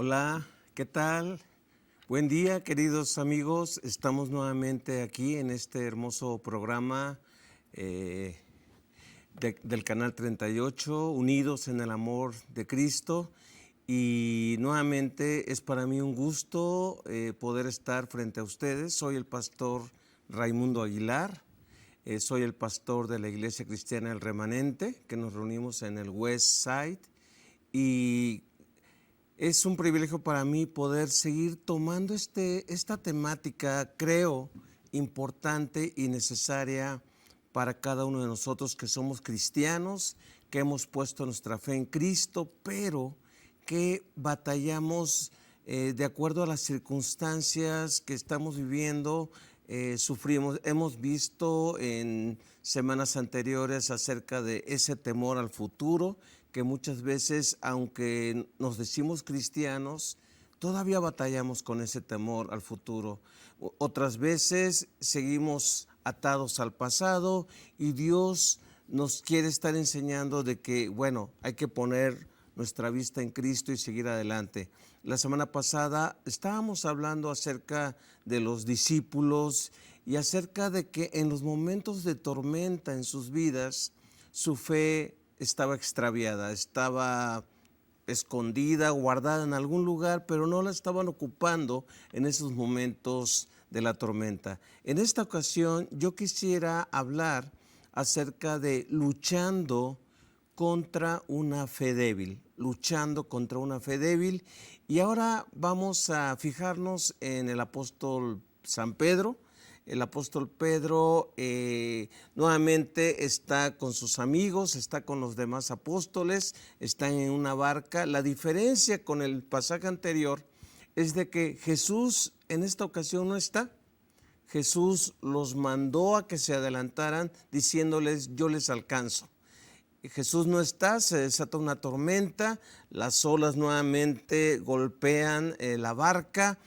Hola, ¿qué tal? Buen día, queridos amigos. Estamos nuevamente aquí en este hermoso programa del Canal 38, Unidos en el Amor de Cristo. Y nuevamente es para mí un gusto poder estar frente a ustedes. Soy el pastor Raimundo Aguilar. Soy el pastor de la Iglesia Cristiana El Remanente, que nos reunimos en el West Side. Y es un privilegio para mí poder seguir tomando esta temática, creo, importante y necesaria para cada uno de nosotros que somos cristianos, que hemos puesto nuestra fe en Cristo, pero que batallamos de acuerdo a las circunstancias que estamos viviendo, sufrimos. Hemos visto en semanas anteriores acerca de ese temor al futuro, que muchas veces, aunque nos decimos cristianos, todavía batallamos con ese temor al futuro. Otras veces seguimos atados al pasado y Dios nos quiere estar enseñando de que, bueno, hay que poner nuestra vista en Cristo y seguir adelante. La semana pasada estábamos hablando acerca de los discípulos y acerca de que en los momentos de tormenta en sus vidas, su fe estaba extraviada, estaba escondida, guardada en algún lugar, pero no la estaban ocupando en esos momentos de la tormenta. En esta ocasión yo quisiera hablar acerca de luchando contra una fe débil, luchando contra una fe débil. Y ahora vamos a fijarnos en el apóstol San Pedro. El apóstol Pedro nuevamente está con sus amigos, está con los demás apóstoles, están en una barca. La diferencia con el pasaje anterior es de que Jesús en esta ocasión no está. Jesús los mandó a que se adelantaran diciéndoles: yo les alcanzo. Jesús no está, se desata una tormenta, las olas nuevamente golpean la barca,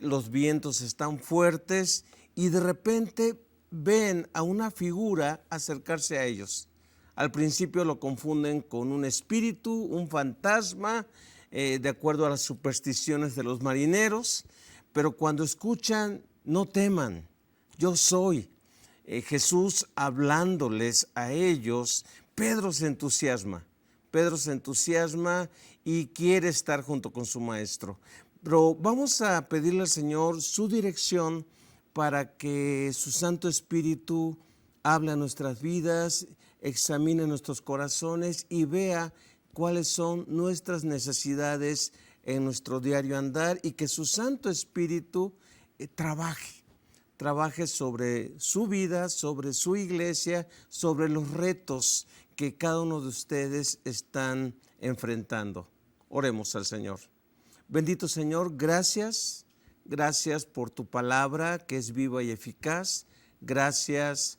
los vientos están fuertes y de repente ven a una figura acercarse a ellos. Al principio lo confunden con un espíritu, un fantasma, de acuerdo a las supersticiones de los marineros, pero cuando escuchan, no teman, yo soy. Jesús hablándoles a ellos, Pedro se entusiasma y quiere estar junto con su maestro. Pero vamos a pedirle al Señor su dirección para que su Santo Espíritu hable a nuestras vidas, examine nuestros corazones y vea cuáles son nuestras necesidades en nuestro diario andar, y que su Santo Espíritu trabaje sobre su vida, sobre su iglesia, sobre los retos que cada uno de ustedes están enfrentando. Oremos al Señor. Bendito Señor, gracias por tu palabra que es viva y eficaz. Gracias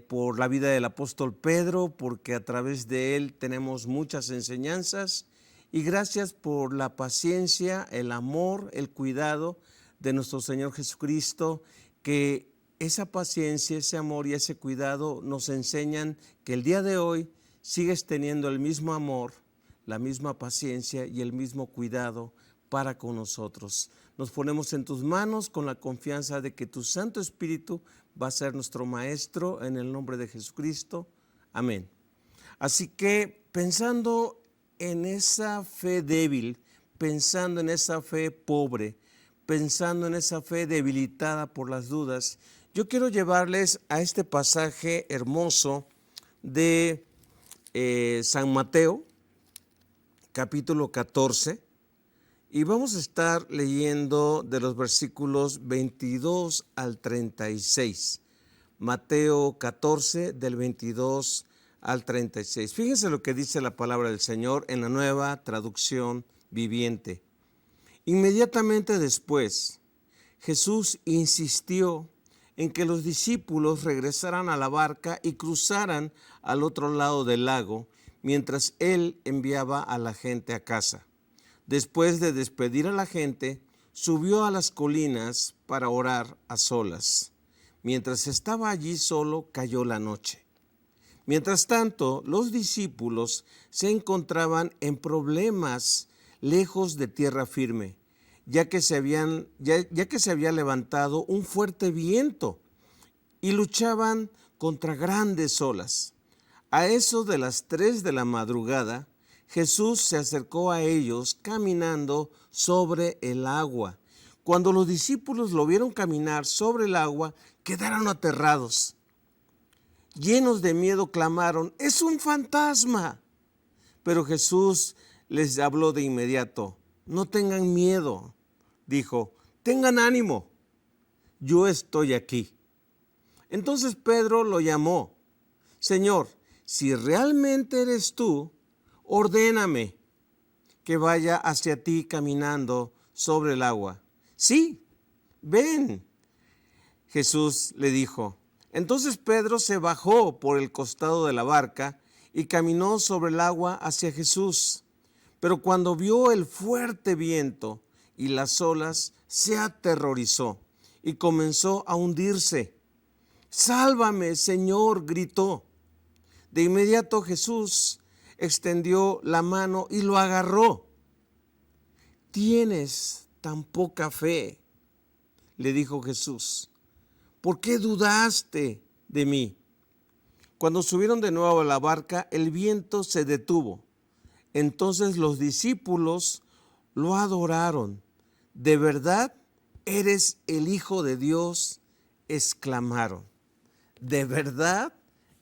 por la vida del apóstol Pedro, porque a través de él tenemos muchas enseñanzas. Y gracias por la paciencia, el amor, el cuidado de nuestro Señor Jesucristo, que esa paciencia, ese amor y ese cuidado nos enseñan que el día de hoy sigues teniendo el mismo amor, la misma paciencia y el mismo cuidado para con nosotros. Nos ponemos en tus manos con la confianza de que tu Santo Espíritu va a ser nuestro Maestro, en el nombre de Jesucristo. Amén. Así que pensando en esa fe débil, pensando en esa fe pobre, pensando en esa fe debilitada por las dudas, yo quiero llevarles a este pasaje hermoso de San Mateo, capítulo 14, y vamos a estar leyendo de los versículos 22 al 36. Mateo 14, del 22 al 36. Fíjense lo que dice la palabra del Señor en la Nueva Traducción Viviente. Inmediatamente después, Jesús insistió en que los discípulos regresaran a la barca y cruzaran al otro lado del lago, mientras él enviaba a la gente a casa. Después de despedir a la gente, subió a las colinas para orar a solas. Mientras estaba allí solo, cayó la noche. Mientras tanto, los discípulos se encontraban en problemas lejos de tierra firme, ya que se había levantado un fuerte viento y luchaban contra grandes olas. A eso de las 3 de la madrugada, Jesús se acercó a ellos caminando sobre el agua. Cuando los discípulos lo vieron caminar sobre el agua, quedaron aterrados. Llenos de miedo clamaron: ¡es un fantasma! Pero Jesús les habló de inmediato: no tengan miedo, dijo, tengan ánimo, yo estoy aquí. Entonces Pedro lo llamó: Señor, si realmente eres tú, ordéname que vaya hacia ti caminando sobre el agua. Sí, ven, Jesús le dijo. Entonces Pedro se bajó por el costado de la barca y caminó sobre el agua hacia Jesús. Pero cuando vio el fuerte viento y las olas, se aterrorizó y comenzó a hundirse. ¡Sálvame, Señor!, gritó. De inmediato Jesús extendió la mano y lo agarró. ¿Tienes tan poca fe?, le dijo Jesús. ¿Por qué dudaste de mí? Cuando subieron de nuevo a la barca, el viento se detuvo. Entonces los discípulos lo adoraron. ¿De verdad eres el Hijo de Dios?, exclamaron. ¿De verdad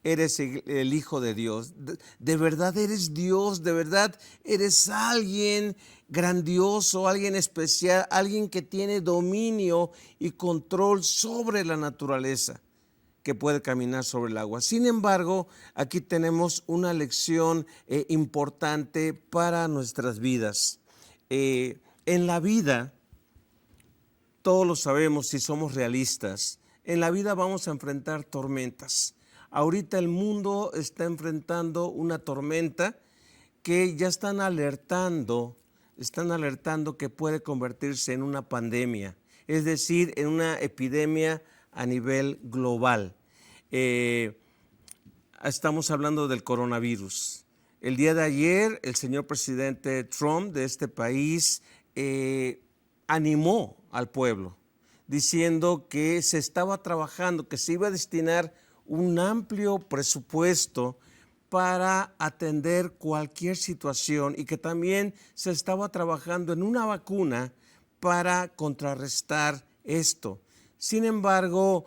eres el Hijo de Dios? ¿De verdad eres Dios? ¿De verdad eres alguien grandioso, alguien especial, alguien que tiene dominio y control sobre la naturaleza, que puede caminar sobre el agua? Sin embargo, aquí tenemos una lección importante para nuestras vidas. En la vida, todos lo sabemos si somos realistas, en la vida vamos a enfrentar tormentas. Ahorita el mundo está enfrentando una tormenta que ya están alertando que puede convertirse en una pandemia, es decir, en una epidemia a nivel global. Estamos hablando del coronavirus. El día de ayer, el señor presidente Trump de este país animó al pueblo, diciendo que se estaba trabajando, que se iba a destinar un amplio presupuesto para atender cualquier situación y que también se estaba trabajando en una vacuna para contrarrestar esto. Sin embargo,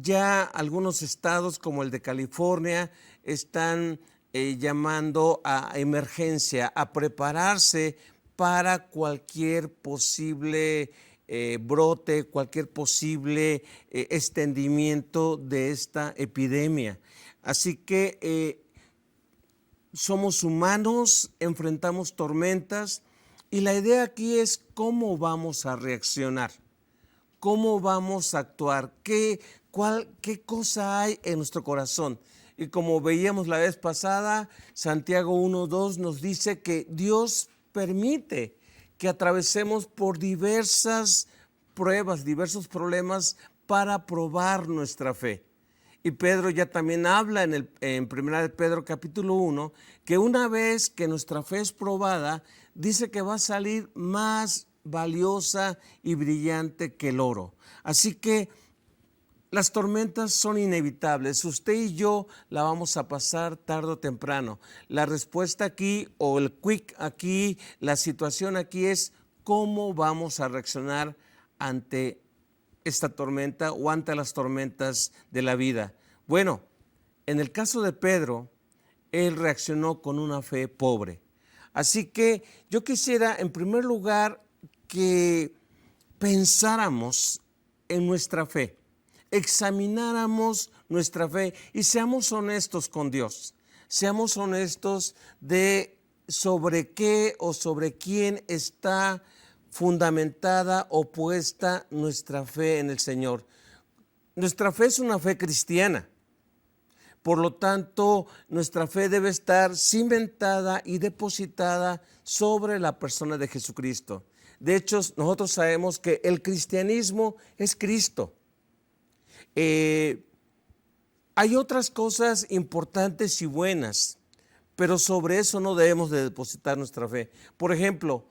ya algunos estados como el de California están llamando a emergencia, a prepararse para cualquier posible brote, cualquier posible extendimiento de esta epidemia. Así que somos humanos, enfrentamos tormentas y la idea aquí es cómo vamos a reaccionar, cómo vamos a actuar, qué cosa hay en nuestro corazón. Y como veíamos la vez pasada, Santiago 1:2 nos dice que Dios permite que atravesemos por diversas pruebas, diversos problemas para probar nuestra fe. Y Pedro ya también habla en 1 de Pedro capítulo 1, que una vez que nuestra fe es probada, dice que va a salir más valiosa y brillante que el oro. Así que las tormentas son inevitables. Usted y yo la vamos a pasar tarde o temprano. La respuesta aquí, o el quick aquí, la situación aquí es cómo vamos a reaccionar ante esta tormenta o ante las tormentas de la vida. Bueno, en el caso de Pedro, él reaccionó con una fe pobre. Así que yo quisiera, en primer lugar, que pensáramos en nuestra fe, examináramos nuestra fe y seamos honestos con Dios. Seamos honestos de sobre qué o sobre quién está fundamentada o puesta nuestra fe en el Señor. Nuestra fe es una fe cristiana. Por lo tanto, nuestra fe debe estar cimentada y depositada sobre la persona de Jesucristo. De hecho, nosotros sabemos que el cristianismo es Cristo. Hay otras cosas importantes y buenas, pero sobre eso no debemos de depositar nuestra fe. Por ejemplo,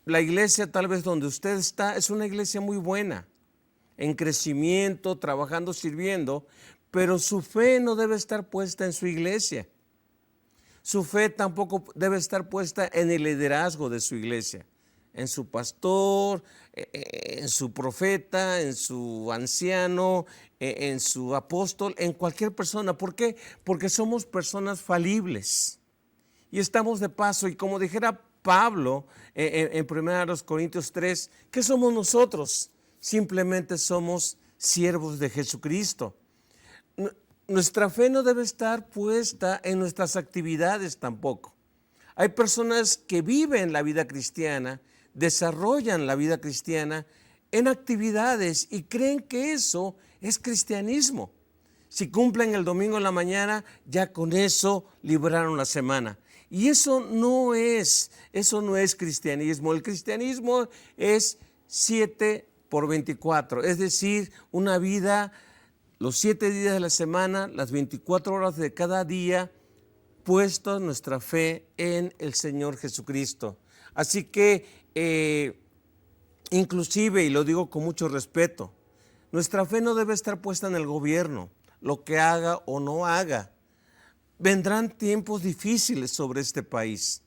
la iglesia tal vez donde usted está es una iglesia muy buena, en crecimiento, trabajando, sirviendo, pero su fe no debe estar puesta en su iglesia. Su fe tampoco debe estar puesta en el liderazgo de su iglesia, en su pastor, en su profeta, en su anciano, en su apóstol, en cualquier persona. ¿Por qué? Porque somos personas falibles y estamos de paso. Y como dijera Pablo en 1 Corintios 3, ¿qué somos nosotros? Simplemente somos siervos de Jesucristo. Nuestra fe no debe estar puesta en nuestras actividades tampoco. Hay personas que viven la vida cristiana, desarrollan la vida cristiana en actividades y creen que eso es cristianismo. Si cumplen el domingo en la mañana, ya con eso libraron la semana. Y eso no es cristianismo. El cristianismo es 7x24, es decir, una vida, los 7 días de la semana, las 24 horas de cada día, puesta nuestra fe en el Señor Jesucristo. Así que, inclusive, y lo digo con mucho respeto, nuestra fe no debe estar puesta en el gobierno, lo que haga o no haga. Vendrán tiempos difíciles sobre este país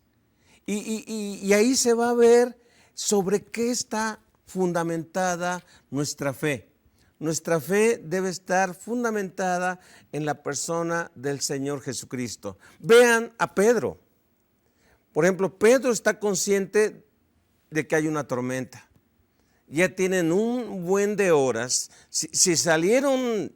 y ahí se va a ver sobre qué está fundamentada nuestra fe. Nuestra fe debe estar fundamentada en la persona del Señor Jesucristo. Vean a Pedro. Por ejemplo, Pedro está consciente de que hay una tormenta. Ya tienen un buen de horas. Si salieron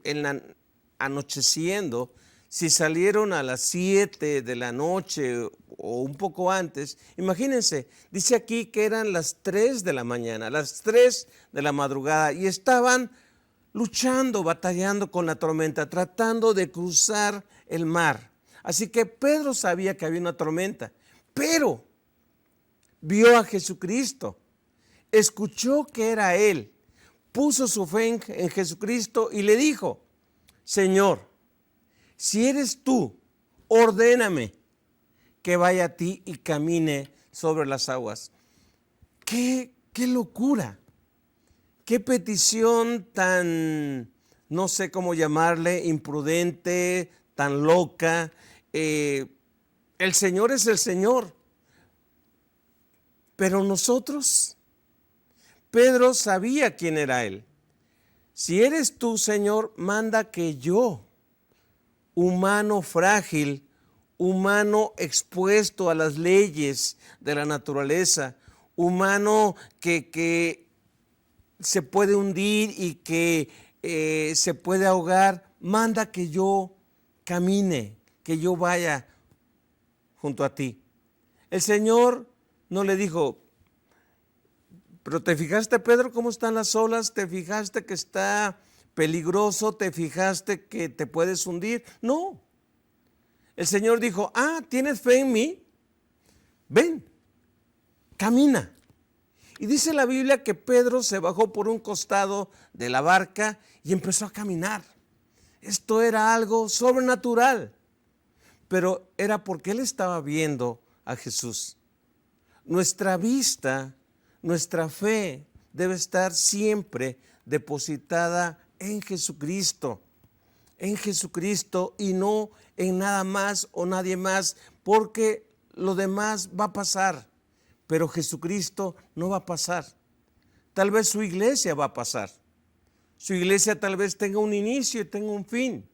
anocheciendo, si salieron a las 7 de la noche o un poco antes, imagínense, dice aquí que eran las 3 de la mañana, las 3 de la madrugada, y estaban luchando, batallando con la tormenta, tratando de cruzar el mar. Así que Pedro sabía que había una tormenta, pero vio a Jesucristo, escuchó que era Él, puso su fe en Jesucristo y le dijo: Señor, si eres tú, ordéname que vaya a ti y camine sobre las aguas. ¡Qué locura! ¡Qué petición tan, no sé cómo llamarle, imprudente, tan loca! El Señor es el Señor. Pero nosotros, Pedro sabía quién era Él. Si eres tú, Señor, manda que yo, humano frágil, humano expuesto a las leyes de la naturaleza, humano que se puede hundir y que se puede ahogar, manda que yo camine, que yo vaya junto a ti. El Señor no le dijo: pero ¿te fijaste, Pedro, cómo están las olas? ¿Te fijaste que está peligroso? ¿Te fijaste que te puedes hundir? No. El Señor dijo: ¿tienes fe en mí? Ven, camina. Y dice la Biblia que Pedro se bajó por un costado de la barca y empezó a caminar. Esto era algo sobrenatural, pero era porque él estaba viendo a Jesús. Nuestra vista, nuestra fe debe estar siempre depositada en Jesucristo y no en nada más o nadie más, porque lo demás va a pasar, pero Jesucristo no va a pasar. Tal vez su iglesia va a pasar. Su iglesia tal vez tenga un inicio y tenga un fin,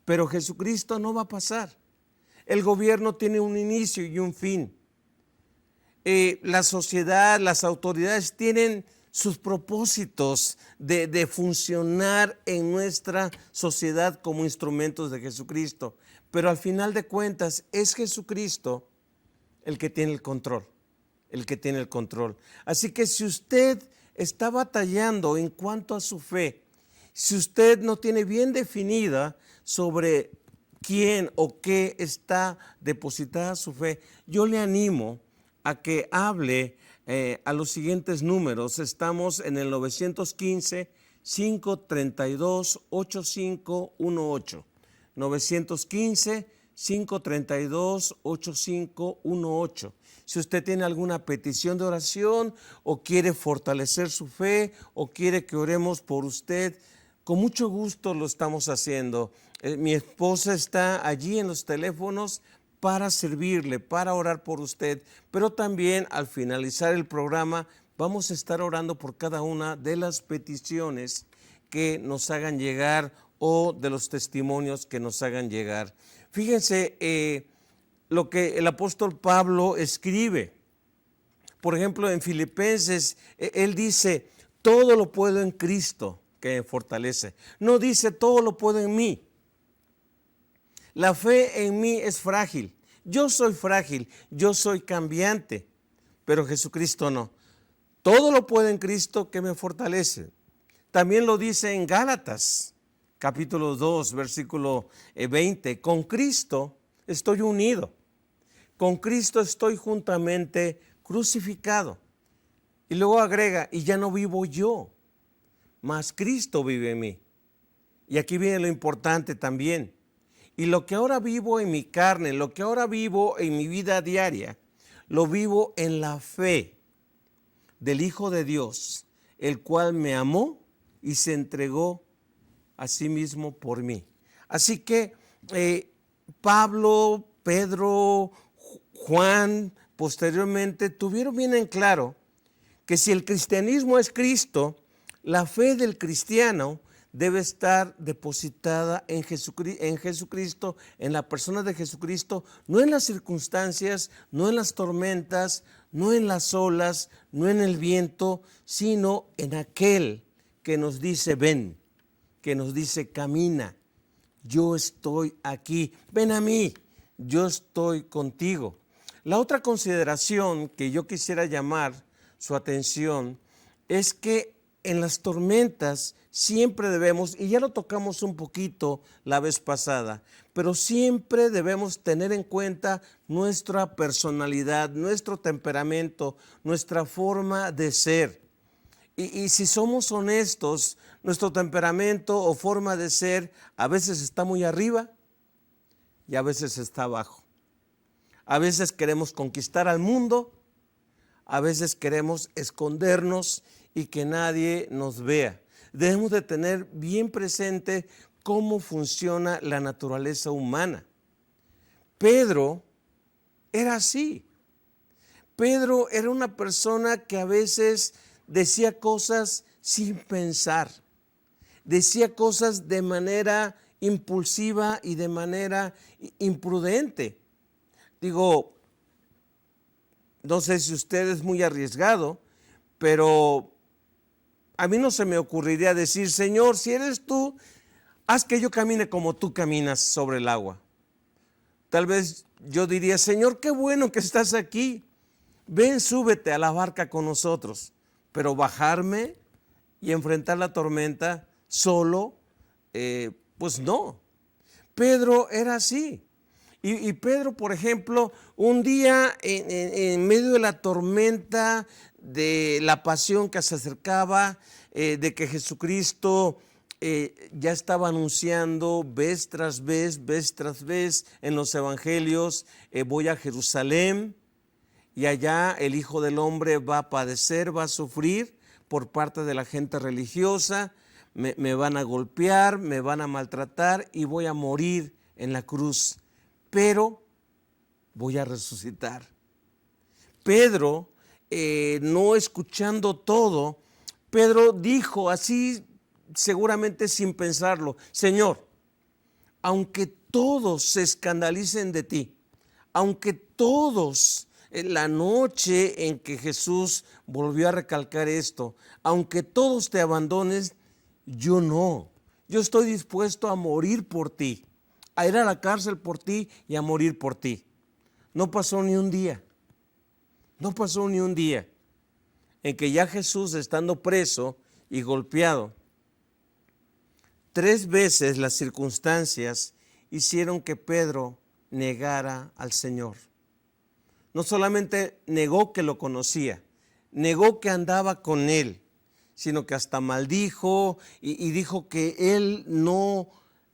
pero Jesucristo no va a pasar. El gobierno tiene un inicio y un fin. La sociedad, las autoridades tienen sus propósitos de funcionar en nuestra sociedad como instrumentos de Jesucristo. Pero al final de cuentas es Jesucristo el que tiene el control, Así que si usted está batallando en cuanto a su fe, si usted no tiene bien definida sobre quién o qué está depositada su fe, yo le animo a que hable a los siguientes números. Estamos en el 915-532-8518. 915 532-8518. Si usted tiene alguna petición de oración o quiere fortalecer su fe o quiere que oremos por usted, con mucho gusto lo estamos haciendo. Mi esposa está allí en los teléfonos para servirle, para orar por usted, pero también al finalizar el programa vamos a estar orando por cada una de las peticiones que nos hagan llegar o de los testimonios que nos hagan llegar. Fíjense lo que el apóstol Pablo escribe. Por ejemplo, en Filipenses, él dice, todo lo puedo en Cristo que me fortalece. No dice, todo lo puedo en mí. La fe en mí es frágil. Yo soy frágil, yo soy cambiante, pero Jesucristo no. Todo lo puedo en Cristo que me fortalece. También lo dice en Gálatas, capítulo 2, versículo 20. Con Cristo estoy unido. Con Cristo estoy juntamente crucificado. Y luego agrega, y ya no vivo yo, mas Cristo vive en mí. Y aquí viene lo importante también. Y lo que ahora vivo en mi carne, lo que ahora vivo en mi vida diaria, lo vivo en la fe del Hijo de Dios, el cual me amó y se entregó a sí mismo por mí. Así que Pablo, Pedro, Juan, posteriormente tuvieron bien en claro que si el cristianismo es Cristo, la fe del cristiano debe estar depositada en Jesucristo, en la persona de Jesucristo, no en las circunstancias, no en las tormentas, no en las olas, no en el viento, sino en aquel que nos dice ven, que nos dice camina, yo estoy aquí, ven a mí, yo estoy contigo. La otra consideración que yo quisiera llamar su atención es que en las tormentas siempre debemos, y ya lo tocamos un poquito la vez pasada, pero siempre debemos tener en cuenta nuestra personalidad, nuestro temperamento, nuestra forma de ser. Y si somos honestos, nuestro temperamento o forma de ser a veces está muy arriba y a veces está abajo. A veces queremos conquistar al mundo, a veces queremos escondernos y que nadie nos vea. Debemos de tener bien presente cómo funciona la naturaleza humana. Pedro era así. Pedro era una persona que a veces decía cosas sin pensar. Decía cosas de manera impulsiva y de manera imprudente. Digo, no sé si usted es muy arriesgado, pero a mí no se me ocurriría decir, Señor, si eres tú, haz que yo camine como tú caminas sobre el agua. Tal vez yo diría, Señor, qué bueno que estás aquí. Ven, súbete a la barca con nosotros. Pero bajarme y enfrentar la tormenta solo, pues no. Pedro era así. Y Pedro, por ejemplo, un día en medio de la tormenta, de la pasión que se acercaba, de que Jesucristo ya estaba anunciando vez tras vez en los evangelios, voy a Jerusalén y allá el Hijo del Hombre va a padecer, va a sufrir por parte de la gente religiosa, me van a golpear, me van a maltratar y voy a morir en la cruz, pero voy a resucitar. Pedro, no escuchando todo, Pedro dijo así, seguramente sin pensarlo, Señor, aunque todos se escandalicen de ti, aunque todos, en la noche en que Jesús volvió a recalcar esto, aunque todos te abandones, yo no, yo estoy dispuesto a morir por ti, a ir a la cárcel por ti y a morir por ti. No pasó ni un día. No pasó ni un día en que ya Jesús, estando preso y golpeado, 3 veces las circunstancias hicieron que Pedro negara al Señor. No solamente negó que lo conocía, negó que andaba con él, sino que hasta maldijo y dijo que él no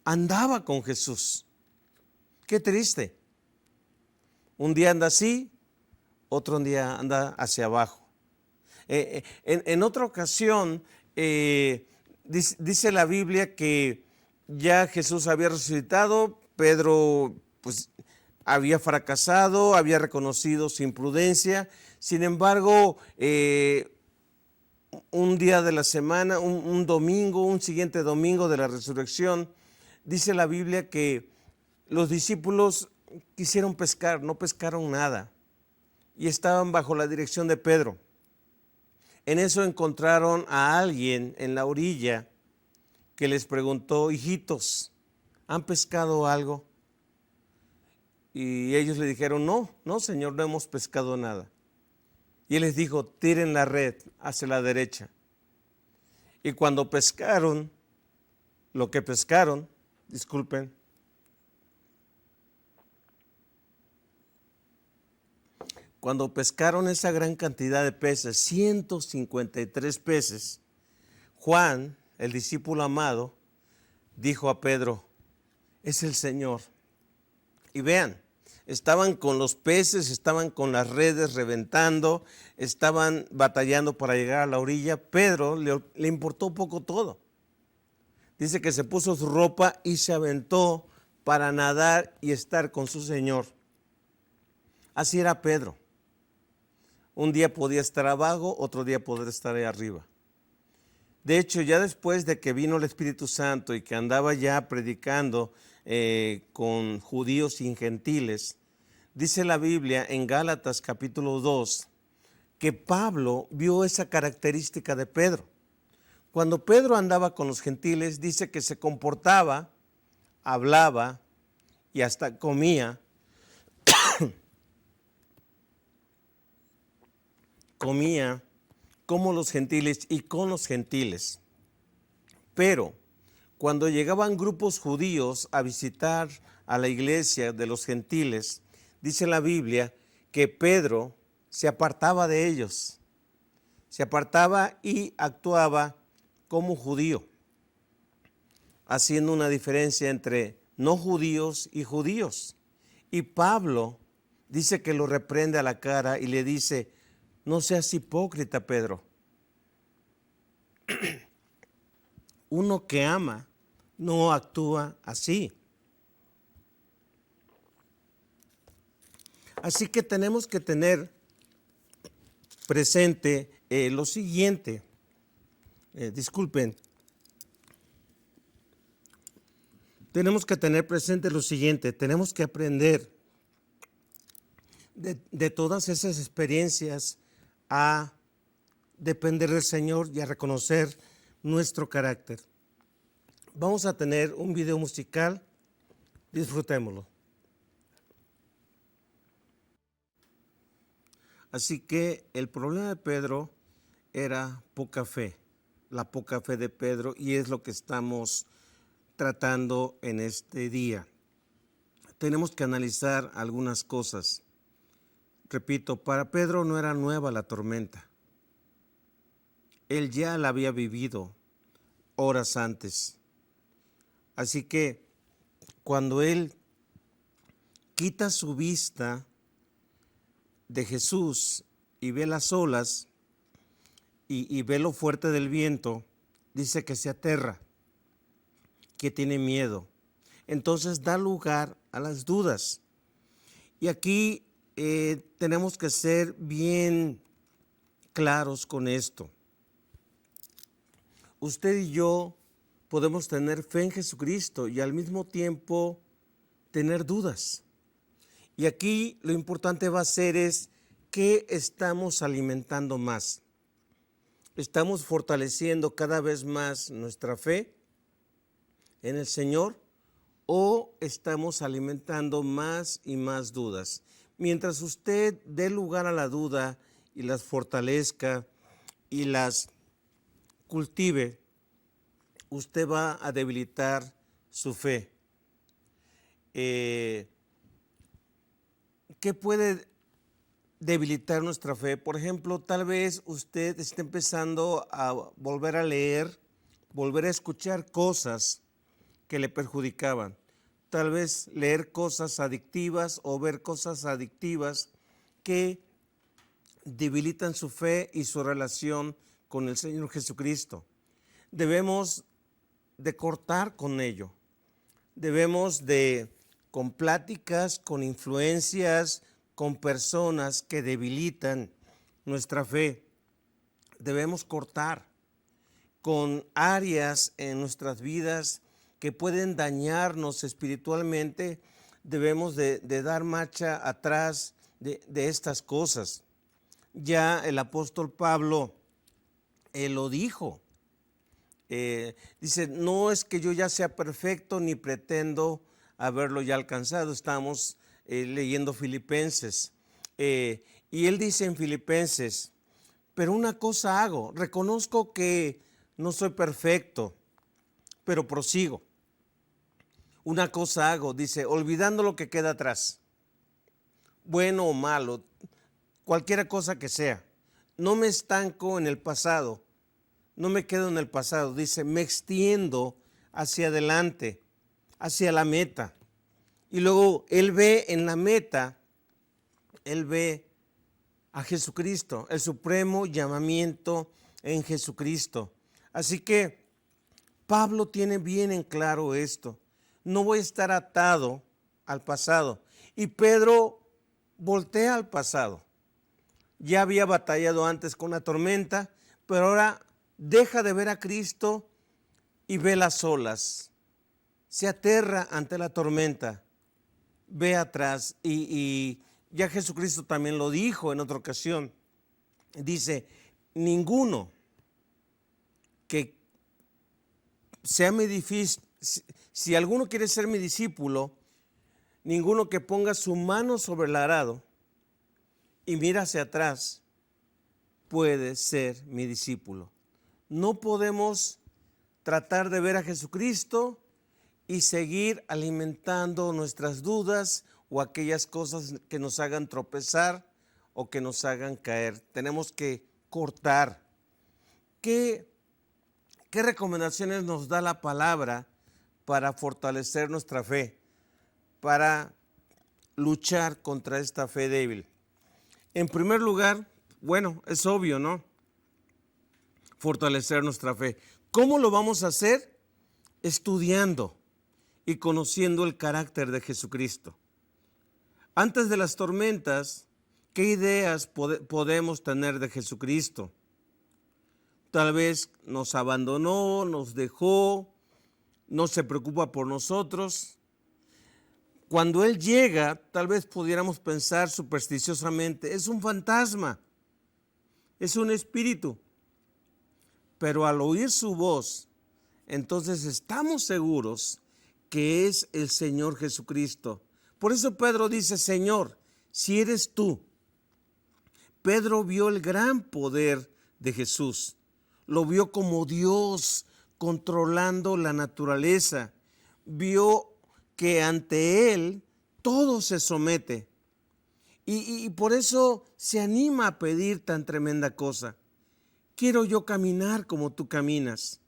andaba con Jesús, Qué triste. Un día anda así, otro día anda hacia abajo. En otra ocasión, dice la Biblia que ya Jesús había resucitado, Pedro pues había fracasado, había reconocido su imprudencia. Sin embargo, un día de la semana, un domingo, un siguiente domingo de la resurrección, dice la Biblia que los discípulos quisieron pescar, no pescaron nada y estaban bajo la dirección de Pedro. En eso encontraron a alguien en la orilla que les preguntó: hijitos, ¿han pescado algo? Y ellos le dijeron: no, Señor, no hemos pescado nada. Y él les dijo: tiren la red hacia la derecha. Y cuando pescaron, cuando pescaron esa gran cantidad de peces, 153 peces, Juan, el discípulo amado, dijo a Pedro: es el Señor. Y vean, estaban con los peces, estaban con las redes reventando, estaban batallando para llegar a la orilla. Pedro le importó poco todo. Dice que se puso su ropa y se aventó para nadar y estar con su Señor. Así era Pedro. Un día podía estar abajo, otro día podía estar ahí arriba. De hecho, ya después de que vino el Espíritu Santo y que andaba ya predicando con judíos y gentiles, dice la Biblia en Gálatas capítulo 2 que Pablo vio esa característica de Pedro. Cuando Pedro andaba con los gentiles, dice que se comportaba, hablaba y hasta comía como los gentiles y con los gentiles. Pero cuando llegaban grupos judíos a visitar a la iglesia de los gentiles, dice la Biblia que Pedro se apartaba de ellos, se apartaba y actuaba como judío, haciendo una diferencia entre no judíos y judíos. Y Pablo dice que lo reprende a la cara y le dice: no seas hipócrita, Pedro. Uno que ama no actúa así. Así que tenemos que tener presente lo siguiente. Tenemos que tener presente lo siguiente. Tenemos que aprender de todas esas experiencias a depender del Señor y a reconocer nuestro carácter. Vamos a tener un video musical, disfrutémoslo. Así que el problema de Pedro era poca fe, la poca fe de Pedro, y es lo que estamos tratando en este día. Tenemos que analizar algunas cosas. Repito, para Pedro no era nueva la tormenta. Él ya la había vivido horas antes. Así que cuando él quita su vista de Jesús y ve las olas y ve lo fuerte del viento, dice que se aterra, que tiene miedo. Entonces da lugar a las dudas. Y aquí tenemos que ser bien claros con esto. Usted y yo podemos tener fe en Jesucristo y al mismo tiempo tener dudas. Y aquí lo importante va a ser es qué estamos alimentando más. ¿Estamos fortaleciendo cada vez más nuestra fe en el Señor o estamos alimentando más y más dudas? Mientras usted dé lugar a la duda y las fortalezca y las cultive, usted va a debilitar su fe. ¿Qué puede debilitar nuestra fe? Por ejemplo, tal vez usted esté empezando a volver a leer, volver a escuchar cosas que le perjudicaban. tal vez leer cosas adictivas o ver cosas adictivas que debilitan su fe y su relación con el Señor Jesucristo. Debemos de cortar con ello. Debemos de, con pláticas, con influencias, con personas que debilitan nuestra fe, debemos cortar con áreas en nuestras vidas que pueden dañarnos espiritualmente. Debemos de dar marcha atrás de estas cosas. Ya el apóstol Pablo lo dijo. Dice, no es que yo ya sea perfecto ni pretendo haberlo ya alcanzado. Estamos leyendo Filipenses. Y él dice en Filipenses, pero una cosa hago, reconozco que no soy perfecto, pero prosigo. Una cosa hago, dice, olvidando lo que queda atrás, bueno o malo, cualquiera cosa que sea. No me estanco en el pasado, no me quedo en el pasado. Dice, me extiendo hacia adelante, hacia la meta. Y luego él ve en la meta, él ve a Jesucristo, el supremo llamamiento en Jesucristo. Así que Pablo tiene bien en claro esto. No voy a estar atado al pasado. Y Pedro voltea al pasado. Ya había batallado antes con la tormenta, pero ahora deja de ver a Cristo y ve las olas. Se aterra ante la tormenta, ve atrás y ya Jesucristo también lo dijo en otra ocasión. Dice, ninguno que sea mi discípulo, si alguno quiere ser mi discípulo, ninguno que ponga su mano sobre el arado y mira hacia atrás puede ser mi discípulo. No podemos tratar de ver a Jesucristo y seguir alimentando nuestras dudas o aquellas cosas que nos hagan tropezar o que nos hagan caer. Tenemos que cortar. ¿Qué recomendaciones nos da la palabra para fortalecer nuestra fe, para luchar contra esta fe débil? En primer lugar, bueno, es obvio, ¿no? Fortalecer nuestra fe. ¿Cómo lo vamos a hacer? Estudiando y conociendo el carácter de Jesucristo. Antes de las tormentas, ¿qué ideas podemos tener de Jesucristo? Tal vez nos abandonó, nos dejó, no se preocupa por nosotros. Cuando Él llega, tal vez pudiéramos pensar supersticiosamente, es un fantasma, es un espíritu. Pero al oír su voz, entonces estamos seguros que es el Señor Jesucristo. Por eso Pedro dice, Señor, si eres tú. Pedro vio el gran poder de Jesús. Lo vio como Dios controlando la naturaleza. Vio que ante Él todo se somete. Y por eso se anima a pedir tan tremenda cosa. Quiero yo caminar como tú caminas.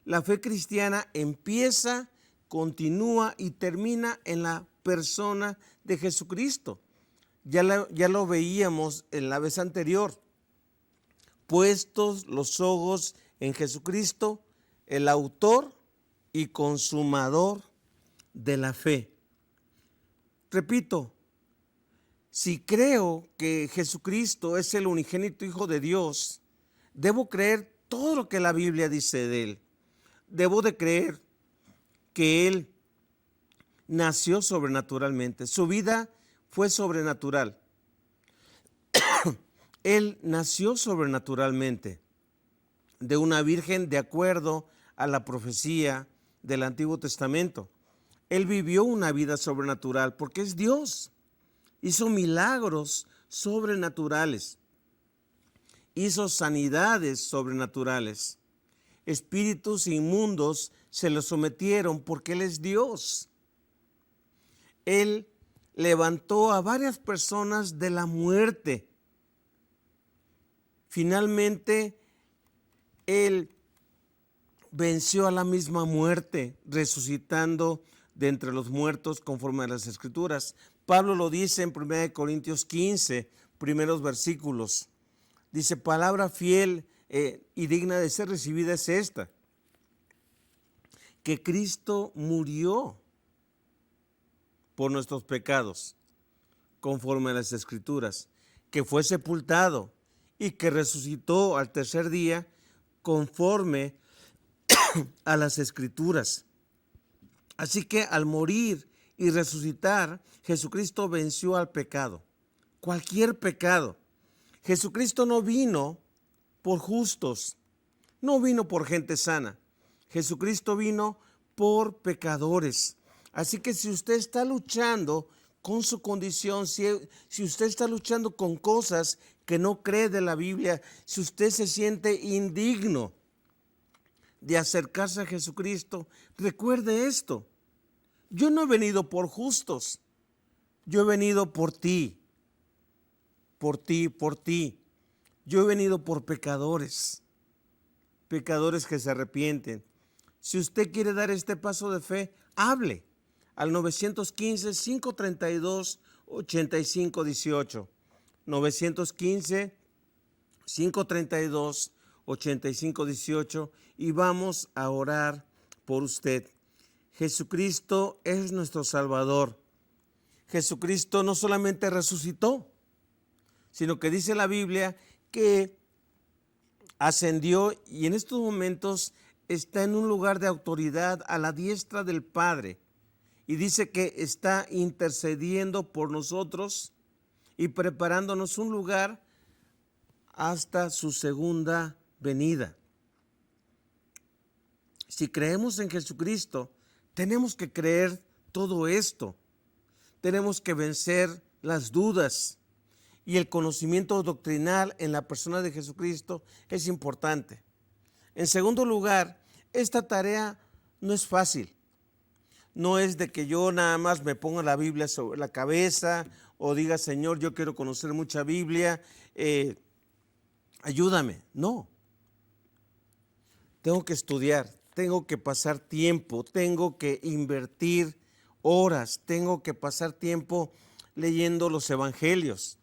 La fe cristiana empieza, continúa y termina en la persona de Jesucristo. Ya lo veíamos en la vez anterior. Puestos los ojos en Jesucristo, el autor y consumador de la fe. Repito, si creo que Jesucristo es el unigénito Hijo de Dios, debo creer todo lo que la Biblia dice de Él. Debo de creer que Él nació sobrenaturalmente. Su vida fue sobrenatural. Él nació sobrenaturalmente de una virgen de acuerdo a la profecía del Antiguo Testamento. Él vivió una vida sobrenatural porque es Dios. Hizo milagros sobrenaturales. Hizo sanidades sobrenaturales. Espíritus inmundos se lo sometieron porque Él es Dios. Él levantó a varias personas de la muerte. Finalmente, Él venció a la misma muerte, resucitando de entre los muertos conforme a las Escrituras. Pablo lo dice en 1 Corintios 15, primeros versículos. Dice, palabra fiel y digna de ser recibida es esta, que Cristo murió por nuestros pecados, conforme a las Escrituras, que fue sepultado y que resucitó al tercer día, conforme a las Escrituras. Así que al morir y resucitar, Jesucristo venció al pecado, cualquier pecado. Jesucristo no vino por justos, no vino por gente sana. Jesucristo vino por pecadores. Así que si usted está luchando con su condición, si usted está luchando con cosas que no cree de la Biblia, si usted se siente indigno de acercarse a Jesucristo, recuerde esto. Yo no he venido por justos, yo he venido por ti, por ti, por ti. Yo he venido por pecadores, pecadores que se arrepienten. Si usted quiere dar este paso de fe, hable al 915-532-8518. 915-532-8518 y vamos a orar por usted. Jesucristo es nuestro Salvador. Jesucristo no solamente resucitó, sino que dice la Biblia que ascendió y en estos momentos está en un lugar de autoridad a la diestra del Padre. Y dice que está intercediendo por nosotros y preparándonos un lugar hasta su segunda venida. Si creemos en Jesucristo, tenemos que creer todo esto. Tenemos que vencer las dudas. Y el conocimiento doctrinal en la persona de Jesucristo es importante. En segundo lugar, esta tarea no es fácil. No es de que yo nada más me ponga la Biblia sobre la cabeza o diga, Señor, yo quiero conocer mucha Biblia, ayúdame. No. Tengo que estudiar, tengo que pasar tiempo, tengo que invertir horas, tengo que pasar tiempo leyendo los evangelios,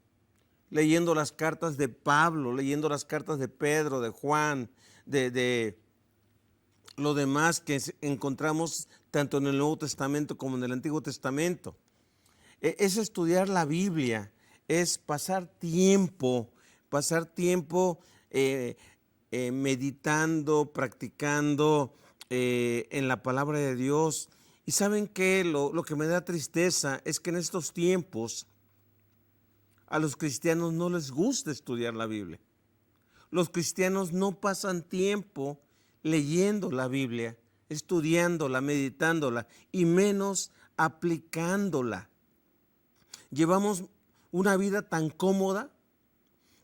leyendo las cartas de Pablo, leyendo las cartas de Pedro, de Juan, de lo demás que encontramos tanto en el Nuevo Testamento como en el Antiguo Testamento. Es estudiar la Biblia, es pasar tiempo meditando, practicando en la palabra de Dios. Y ¿saben qué? Lo que me da tristeza es que en estos tiempos a los cristianos no les gusta estudiar la Biblia. Los cristianos no pasan tiempo leyendo la Biblia, estudiándola, meditándola y menos aplicándola. Llevamos una vida tan cómoda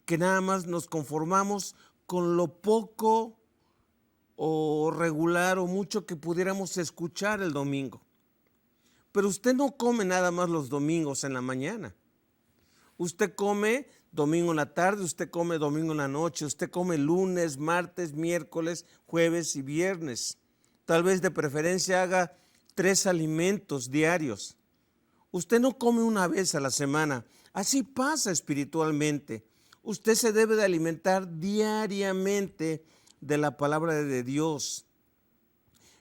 que nada más nos conformamos con lo poco o regular o mucho que pudiéramos escuchar el domingo. Pero usted no come nada más los domingos en la mañana. Usted come domingo en la tarde, usted come domingo en la noche, usted come lunes, martes, miércoles, jueves y viernes. Tal vez de preferencia haga 3 alimentos diarios. Usted no come una vez a la semana. Así pasa espiritualmente. Usted se debe de alimentar diariamente de la palabra de Dios.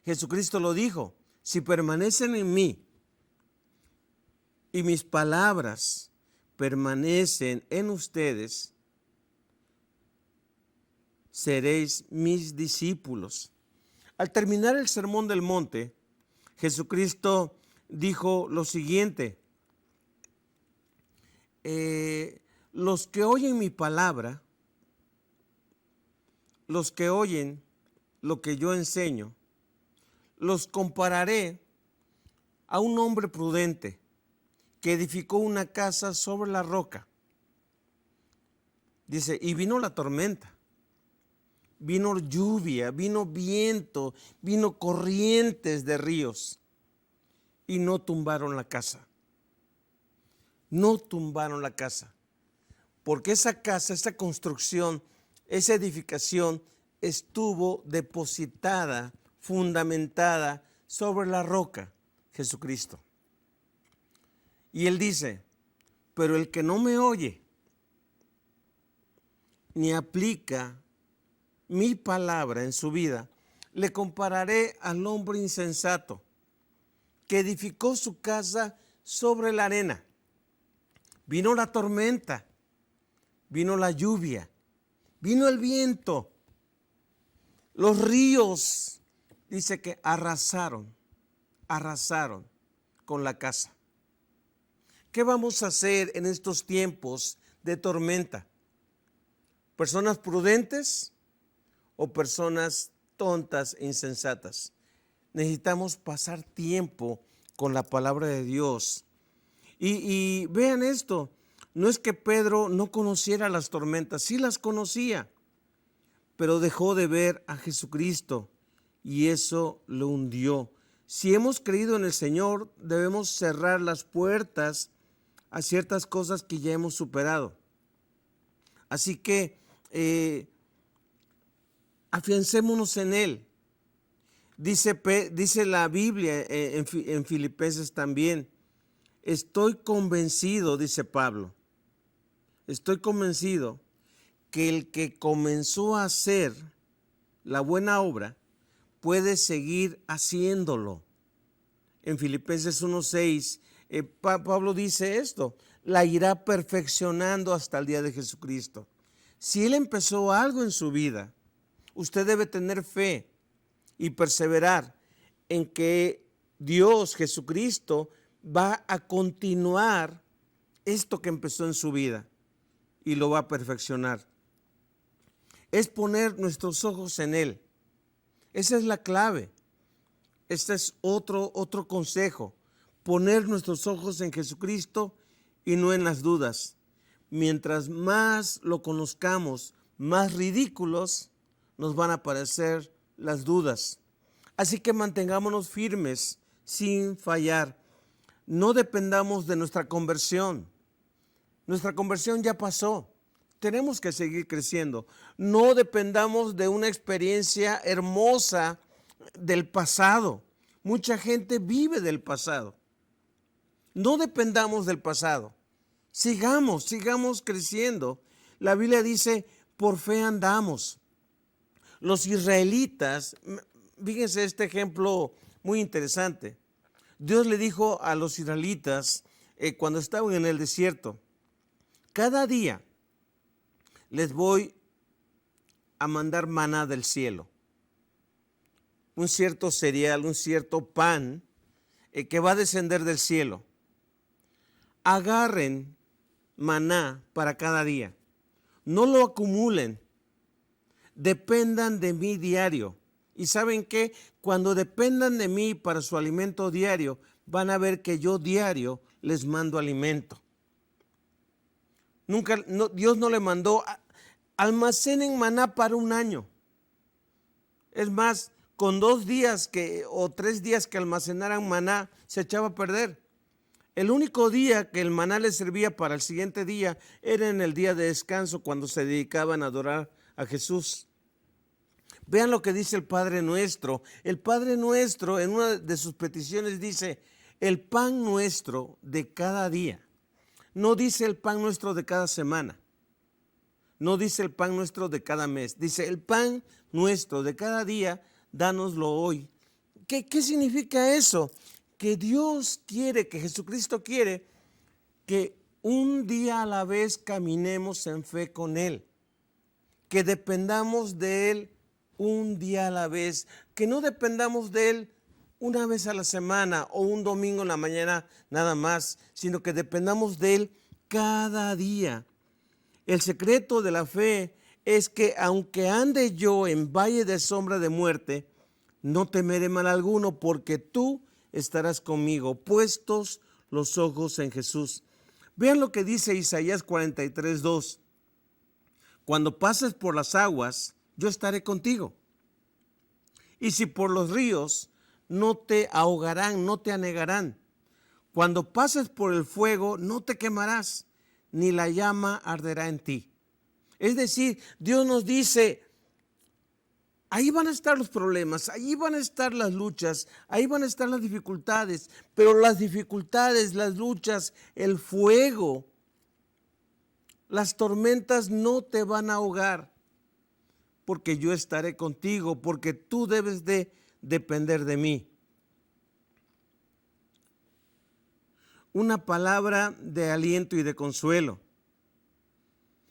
Jesucristo lo dijo, si permanecen en mí y mis palabras permanecen en ustedes, seréis mis discípulos. Al terminar el Sermón del Monte, Jesucristo dijo lo siguiente: los que oyen mi palabra, los que oyen lo que yo enseño, los compararé a un hombre prudente que edificó una casa sobre la roca. Dice, y vino la tormenta, vino lluvia, vino viento, vino corrientes de ríos y no tumbaron la casa. No tumbaron la casa, porque esa casa, esa construcción, esa edificación estuvo depositada, fundamentada sobre la roca. Jesucristo. Y él dice, pero el que no me oye ni aplica mi palabra en su vida, le compararé al hombre insensato que edificó su casa sobre la arena. Vino la tormenta, vino la lluvia, vino el viento, los ríos, dice que arrasaron con la casa. ¿Qué vamos a hacer en estos tiempos de tormenta? ¿Personas prudentes o personas tontas e insensatas? Necesitamos pasar tiempo con la palabra de Dios. Y vean esto, no es que Pedro no conociera las tormentas, sí las conocía, pero dejó de ver a Jesucristo y eso lo hundió. Si hemos creído en el Señor, debemos cerrar las puertas a ciertas cosas que ya hemos superado. Así que afiancémonos en Él. Dice la Biblia en Filipenses también, estoy convencido, dice Pablo, estoy convencido que el que comenzó a hacer la buena obra puede seguir haciéndolo. En Filipenses 1:6, Pablo dice esto, la irá perfeccionando hasta el día de Jesucristo. Si Él empezó algo en su vida, usted debe tener fe y perseverar en que Dios, Jesucristo, va a continuar esto que empezó en su vida y lo va a perfeccionar. Es poner nuestros ojos en Él. Esa es la clave. Este es otro consejo. Poner nuestros ojos en Jesucristo y no en las dudas. Mientras más lo conozcamos, más ridículos nos van a parecer las dudas. Así que mantengámonos firmes sin fallar. No dependamos de nuestra conversión. Nuestra conversión ya pasó. Tenemos que seguir creciendo. No dependamos de una experiencia hermosa del pasado. Mucha gente vive del pasado. No dependamos del pasado. Sigamos creciendo. La Biblia dice, por fe andamos. Los israelitas, fíjense este ejemplo muy interesante. Dios le dijo a los israelitas cuando estaban en el desierto, cada día les voy a mandar maná del cielo. Un cierto cereal, un cierto pan que va a descender del cielo. Agarren maná para cada día. No lo acumulen. Dependan de mí diario. Y ¿saben qué? Cuando dependan de mí para su alimento diario, van a ver que yo diario les mando alimento. Dios no le mandó, almacenen maná para un año. Es más, con 2 días o 3 días que almacenaran maná, se echaba a perder. El único día que el maná les servía para el siguiente día era en el día de descanso, cuando se dedicaban a adorar a Jesús. Vean lo que dice el Padre Nuestro. El Padre Nuestro en una de sus peticiones dice, el pan nuestro de cada día. No dice el pan nuestro de cada semana. No dice el pan nuestro de cada mes. Dice el pan nuestro de cada día, dánoslo hoy. ¿Qué significa eso? Que Dios quiere, que Jesucristo quiere que un día a la vez caminemos en fe con Él. Que dependamos de Él un día a la vez. Que no dependamos de Él una vez a la semana o un domingo en la mañana nada más, sino que dependamos de Él cada día. El secreto de la fe es que aunque ande yo en valle de sombra de muerte, no temeré mal alguno, porque tú estarás conmigo, puestos los ojos en Jesús. Vean lo que dice Isaías 43:2. Cuando pases por las aguas, yo estaré contigo. Y si por los ríos, no te ahogarán, no te anegarán. Cuando pases por el fuego, no te quemarás, ni la llama arderá en ti. Es decir, Dios nos dice, Ahí van a estar los problemas, ahí van a estar las luchas, ahí van a estar las dificultades, pero las dificultades, las luchas, el fuego, las tormentas no te van a ahogar, porque yo estaré contigo, porque tú debes de depender de mí. Una palabra de aliento y de consuelo.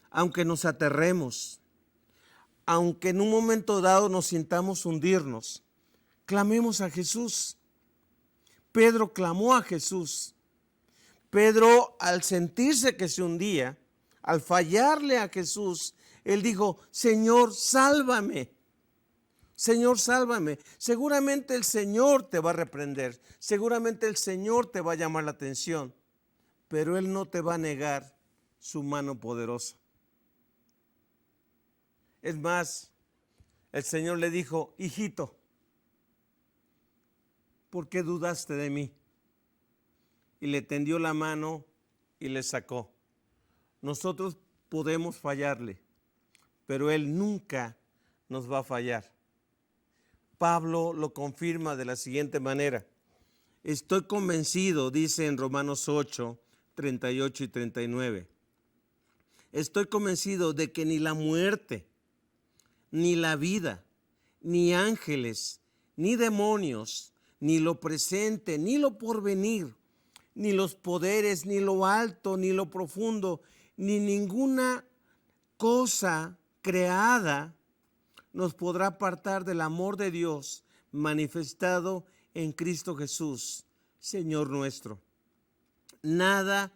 Aunque nos aterremos, aunque en un momento dado nos sintamos hundirnos, clamemos a Jesús. Pedro clamó a Jesús. Pedro, al sentirse que se hundía, al fallarle a Jesús, él dijo: Señor, sálvame. Señor, sálvame. Seguramente el Señor te va a reprender, seguramente el Señor te va a llamar la atención, pero Él no te va a negar su mano poderosa. Es más, el Señor le dijo: hijito, ¿por qué dudaste de mí? Y le tendió la mano y le sacó. Nosotros podemos fallarle, pero Él nunca nos va a fallar. Pablo lo confirma de la siguiente manera. Estoy convencido, dice en Romanos 8, 38 y 39. Estoy convencido de que ni la muerte, ni la vida, ni ángeles, ni demonios, ni lo presente, ni lo porvenir, ni los poderes, ni lo alto, ni lo profundo, ni ninguna cosa creada nos podrá apartar del amor de Dios manifestado en Cristo Jesús, Señor nuestro. Nada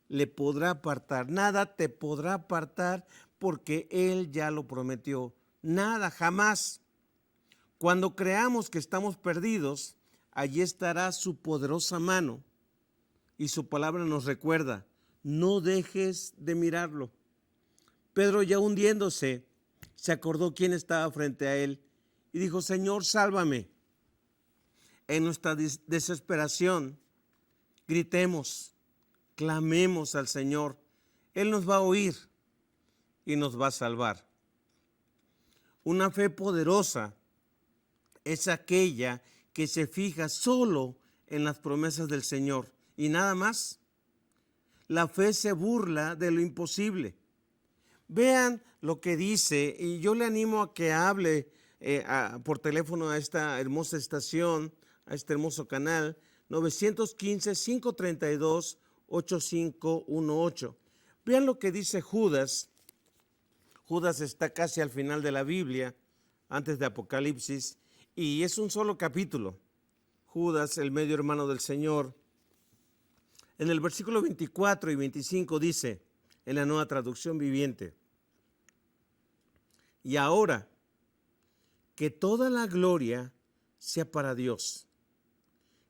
le podrá apartar, nada te podrá apartar, porque Él ya lo prometió. Nada, jamás. Cuando creamos que estamos perdidos, allí estará su poderosa mano, y su palabra nos recuerda: no dejes de mirarlo. Pedro, ya hundiéndose, se acordó quién estaba frente a él y dijo: Señor, sálvame. En nuestra desesperación, gritemos, clamemos al Señor. Él nos va a oír y nos va a salvar. Una fe poderosa es aquella que se fija solo en las promesas del Señor y nada más. La fe se burla de lo imposible. Vean lo que dice, y yo le animo a que hable por teléfono a esta hermosa estación, a este hermoso canal, 915-532-8518. Vean lo que dice Judas. Judas está casi al final de la Biblia, antes de Apocalipsis, y es un solo capítulo. Judas, el medio hermano del Señor. En el versículo 24 y 25 dice, en la Nueva Traducción Viviente: y ahora, que toda la gloria sea para Dios,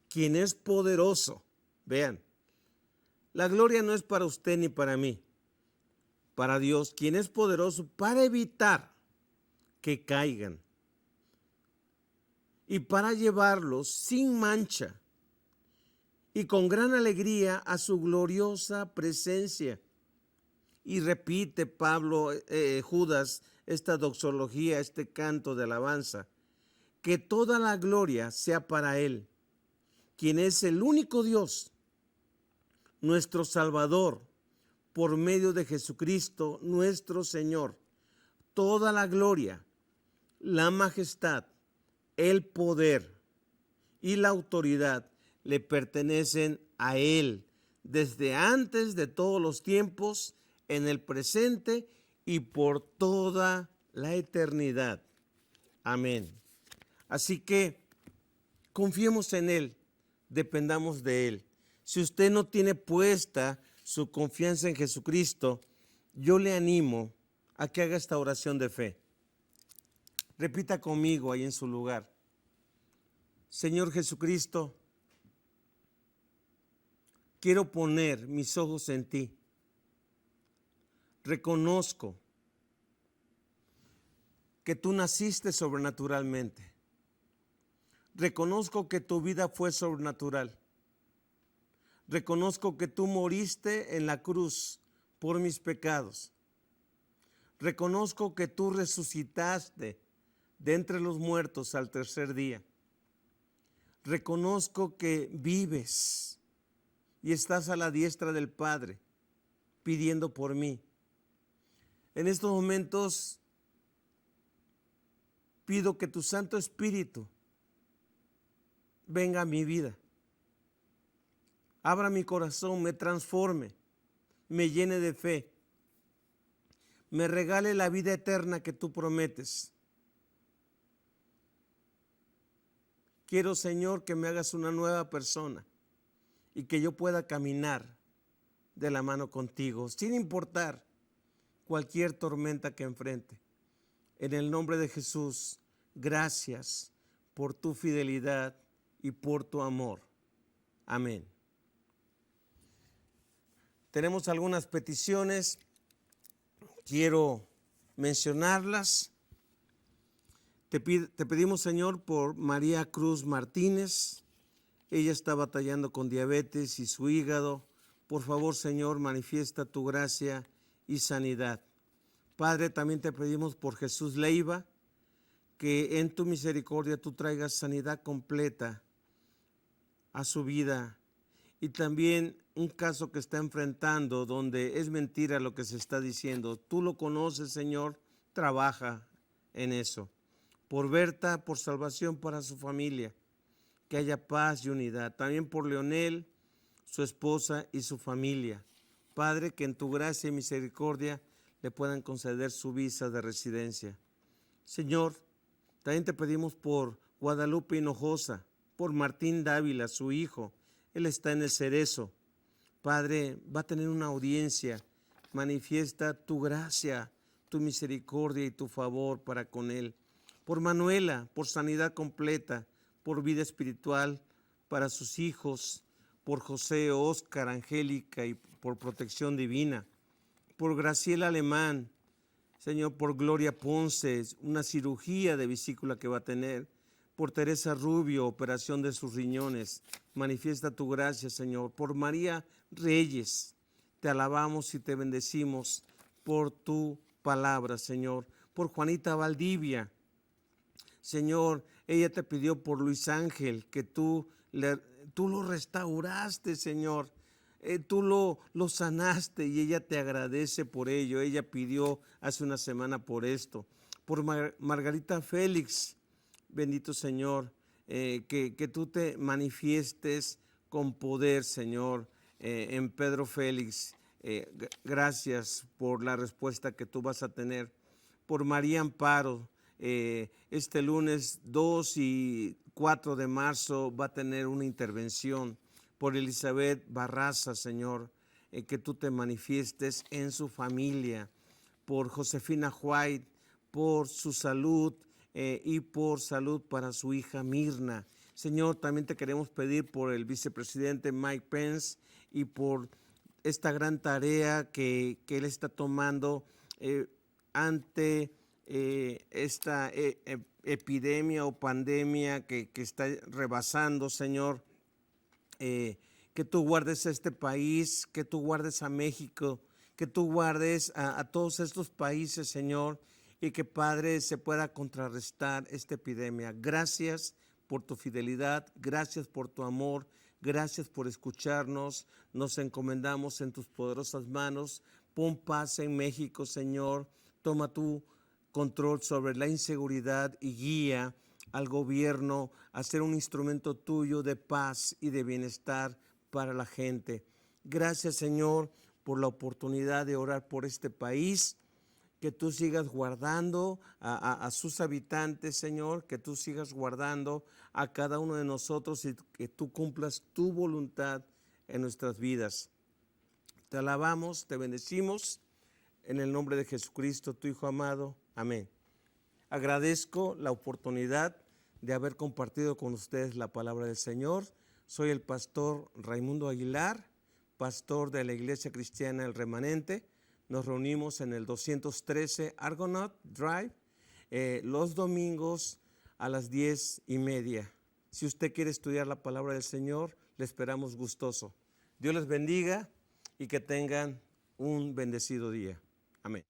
quien es poderoso. Vean, la gloria no es para usted ni para mí, para Dios, quien es poderoso para evitar que caigan y para llevarlos sin mancha y con gran alegría a su gloriosa presencia. Y repite Judas, esta doxología, este canto de alabanza: que toda la gloria sea para Él, quien es el único Dios, nuestro Salvador, por medio de Jesucristo nuestro Señor. Toda la gloria, la majestad, el poder y la autoridad le pertenecen a Él, desde antes de todos los tiempos, en el presente y por toda la eternidad. Amén. Así que confiemos en Él, dependamos de Él. Si usted no tiene puesta su confianza en Jesucristo, yo le animo a que haga esta oración de fe. Repita conmigo ahí en su lugar: Señor Jesucristo, quiero poner mis ojos en ti. Reconozco que tú naciste sobrenaturalmente. Reconozco que tu vida fue sobrenatural. Reconozco que tú moriste en la cruz por mis pecados. Reconozco que tú resucitaste de entre los muertos al tercer día. Reconozco que vives y estás a la diestra del Padre, pidiendo por mí. En estos momentos pido que tu Santo Espíritu venga a mi vida, abra mi corazón, me transforme, me llene de fe, me regale la vida eterna que tú prometes. Quiero, Señor, que me hagas una nueva persona y que yo pueda caminar de la mano contigo, sin importar cualquier tormenta que enfrente. En el nombre de Jesús, gracias por tu fidelidad y por tu amor. Amén. Tenemos algunas peticiones, quiero mencionarlas. Te pedimos, Señor, por María Cruz Martínez. Ella está batallando con diabetes y su hígado. Por favor, Señor, manifiesta tu gracia y sanidad. Padre, también te pedimos por Jesús Leiva, que en tu misericordia tú traigas sanidad completa a su vida. Y también un caso que está enfrentando donde es mentira lo que se está diciendo. Tú lo conoces, Señor, trabaja en eso. Por Berta, por salvación para su familia, que haya paz y unidad. También por Leonel, su esposa y su familia. Padre, que en tu gracia y misericordia le puedan conceder su visa de residencia. Señor, también te pedimos por Guadalupe Hinojosa, por Martín Dávila, su hijo. Él está en el Cerezo. Padre, va a tener una audiencia. Manifiesta tu gracia, tu misericordia y tu favor para con él. Por Manuela, por sanidad completa, por vida espiritual para sus hijos, por José, Óscar, Angélica y por protección divina. Por Graciela Alemán, Señor, por Gloria Ponce, una cirugía de vesícula que va a tener. Por Teresa Rubio, operación de sus riñones. Manifiesta tu gracia, Señor. Por María Reyes, te alabamos y te bendecimos por tu palabra, Señor. Por Juanita Valdivia, Señor, ella te pidió por Luis Ángel, que tú lo restauraste, Señor. Tú lo sanaste y ella te agradece por ello. Ella pidió hace una semana por esto. Por Margarita Félix, bendito Señor, que tú te manifiestes con poder, Señor, en Pedro Félix. Gracias por la respuesta que tú vas a tener. Por María Amparo, este lunes 2 y 4 de marzo va a tener una intervención. Por Elizabeth Barraza, Señor, que tú te manifiestes en su familia. Por Josefina White, por su salud y por salud para su hija Mirna. Señor, también te queremos pedir por el vicepresidente Mike Pence y por esta gran tarea que él está tomando ante esta epidemia o pandemia que está rebasando, Señor. Que tú guardes a este país, que tú guardes a México, que tú guardes a todos estos países, Señor, y que, Padre, se pueda contrarrestar esta epidemia. Gracias por tu fidelidad, gracias por tu amor, gracias por escucharnos. Nos encomendamos en tus poderosas manos. Pon paz en México, Señor. Toma tu control sobre la inseguridad y guía al gobierno a ser un instrumento tuyo de paz y de bienestar para la gente. Gracias, Señor, por la oportunidad de orar por este país. Que tú sigas guardando a sus habitantes, Señor, que tú sigas guardando a cada uno de nosotros y que tú cumplas tu voluntad en nuestras vidas. Te alabamos, te bendecimos, en el nombre de Jesucristo, tu Hijo amado. Amén. Agradezco la oportunidad de haber compartido con ustedes la palabra del Señor. Soy el pastor Raimundo Aguilar, pastor de la Iglesia Cristiana El Remanente. Nos reunimos en el 213 Argonaut Drive los domingos a las 10:30. Si usted quiere estudiar la palabra del Señor, le esperamos gustoso. Dios les bendiga y que tengan un bendecido día. Amén.